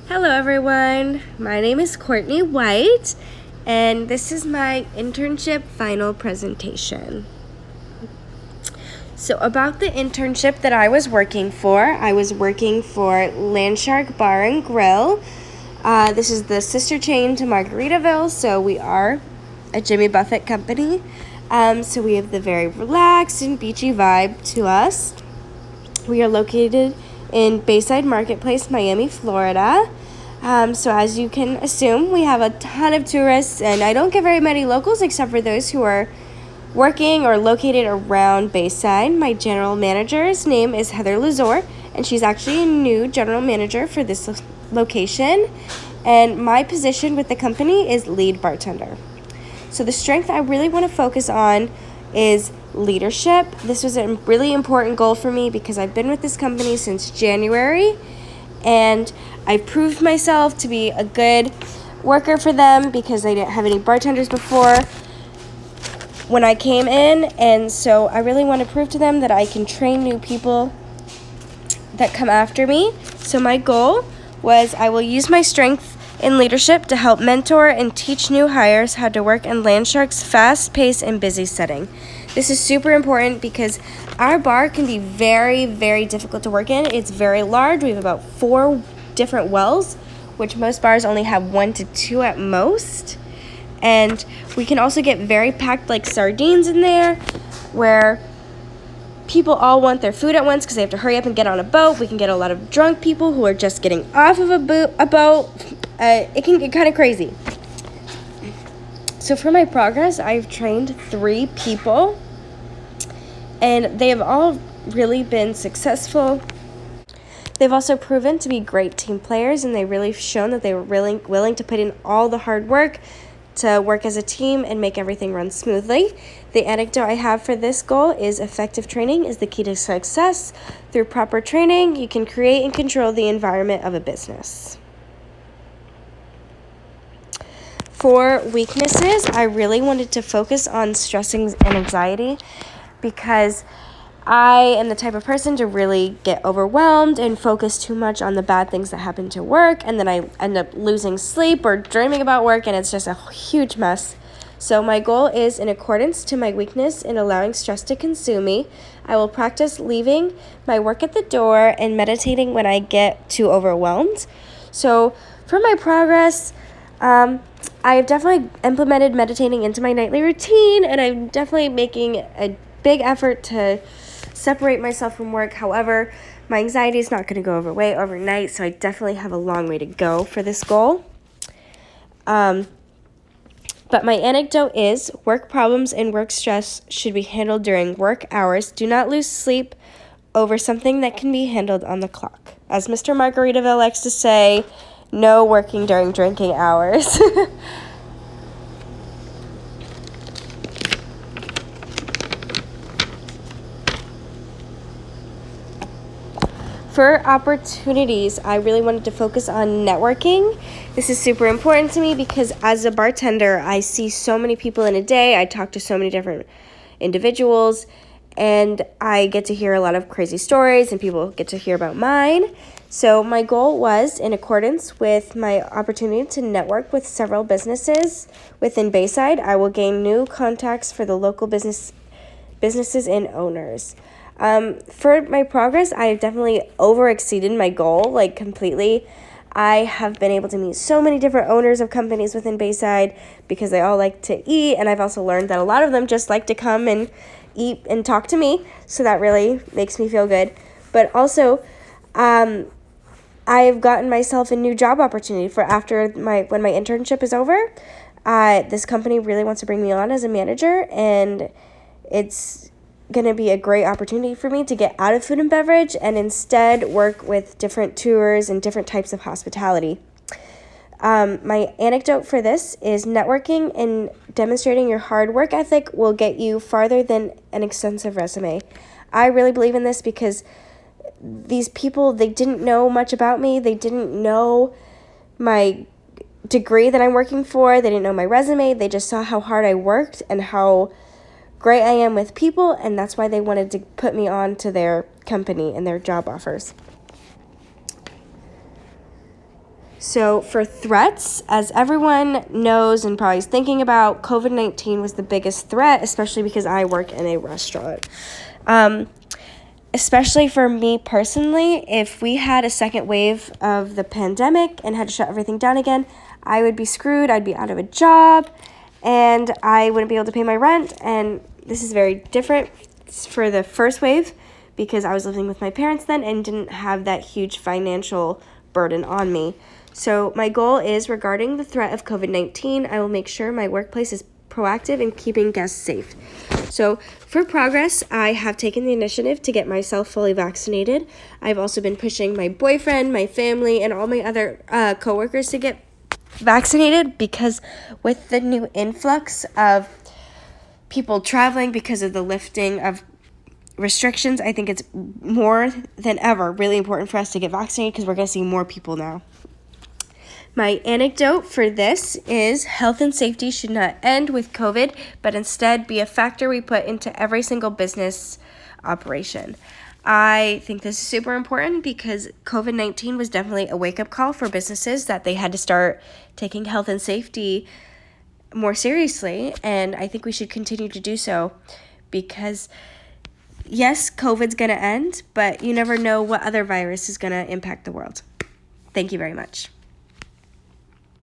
Hello everyone, my name is Courtney White and this is my internship final presentation. So about the internship that I was working for Landshark Bar and Grill. This is the sister chain to Margaritaville, so we are a Jimmy Buffett company. So we have the very relaxed and beachy vibe to us. We are located in Bayside Marketplace, Miami, Florida. So as you can assume, we have a ton of tourists, and I don't get very many locals except for those who are working or located around Bayside. My general manager's name is Heather Lazor, and she's actually a new general manager for this location. And my position with the company is lead bartender. So the strength I really want to focus on is leadership. This was a really important goal for me because I've been with this company since January, and I proved myself to be a good worker for them because they didn't have any bartenders before when I came in, and so I really want to prove to them that I can train new people that come after me. So my goal was I will use my strength in leadership to help mentor and teach new hires how to work in Landshark's fast-paced and busy setting. This is super important because our bar can be very, very difficult to work in. It's very large. We have about 4 different wells, which most bars only have 1 to 2 at most. And we can also get very packed like sardines in there, where people all want their food at once because they have to hurry up and get on a boat. We can get a lot of drunk people who are just getting off of a boat. It can get kind of crazy. So for my progress, I've trained 3 people, and they have all really been successful. They've also proven to be great team players, and they've really shown that they were really willing to put in all the hard work to work as a team and make everything run smoothly. The anecdote I have for this goal is effective training is the key to success. Through proper training, you can create and control the environment of a business. For weaknesses, I really wanted to focus on stress and anxiety because I am the type of person to really get overwhelmed and focus too much on the bad things that happen to work, and then I end up losing sleep or dreaming about work, and it's just a huge mess. So my goal is in accordance to my weakness in allowing stress to consume me. I will practice leaving my work at the door and meditating when I get too overwhelmed. So for my progress, I've definitely implemented meditating into my nightly routine, and I'm definitely making a big effort to separate myself from work. However, my anxiety is not going to go away overnight, so I definitely have a long way to go for this goal. But my anecdote is work problems and work stress should be handled during work hours. Do not lose sleep over something that can be handled on the clock. As Mr. Margaritaville likes to say, no working during drinking hours. For opportunities, I really wanted to focus on networking. This is super important to me because as a bartender, I see so many people in a day. I talk to so many different individuals, and I get to hear a lot of crazy stories, and people get to hear about mine. So my goal was, in accordance with my opportunity to network with several businesses within Bayside, I will gain new contacts for the local businesses and owners. For my progress, I have definitely overexceeded my goal, like completely. I have been able to meet so many different owners of companies within Bayside because they all like to eat, and I've also learned that a lot of them just like to come and eat and talk to me, so that really makes me feel good. But also, I've gotten myself a new job opportunity for when my internship is over. This company really wants to bring me on as a manager, and it's going to be a great opportunity for me to get out of food and beverage and instead work with different tours and different types of hospitality. My anecdote for this is networking and demonstrating your hard work ethic will get you farther than an extensive resume. I really believe in this because these people, they didn't know much about me. They didn't know my degree that I'm working for. They didn't know my resume. They just saw how hard I worked and how great I am with people, and that's why they wanted to put me on to their company and their job offers. So for threats, as everyone knows and probably is thinking about, COVID-19 was the biggest threat, especially because I work in a restaurant. Especially for me personally, if we had a second wave of the pandemic and had to shut everything down again, I would be screwed. I'd be out of a job and I wouldn't be able to pay my rent. And this is very different for the first wave because I was living with my parents then and didn't have that huge financial burden on me. So my goal is, regarding the threat of COVID-19, I will make sure my workplace is proactive in keeping guests safe. So for progress, I have taken the initiative to get myself fully vaccinated. I've also been pushing my boyfriend, my family, and all my other coworkers to get vaccinated, because with the new influx of people traveling because of the lifting of restrictions, I think it's more than ever really important for us to get vaccinated because we're going to see more people now. My anecdote for this is health and safety should not end with COVID, but instead be a factor we put into every single business operation. I think this is super important because COVID-19 was definitely a wake-up call for businesses that they had to start taking health and safety more seriously, and I think we should continue to do so because yes, COVID's going to end, but you never know what other virus is going to impact the world. Thank you very much.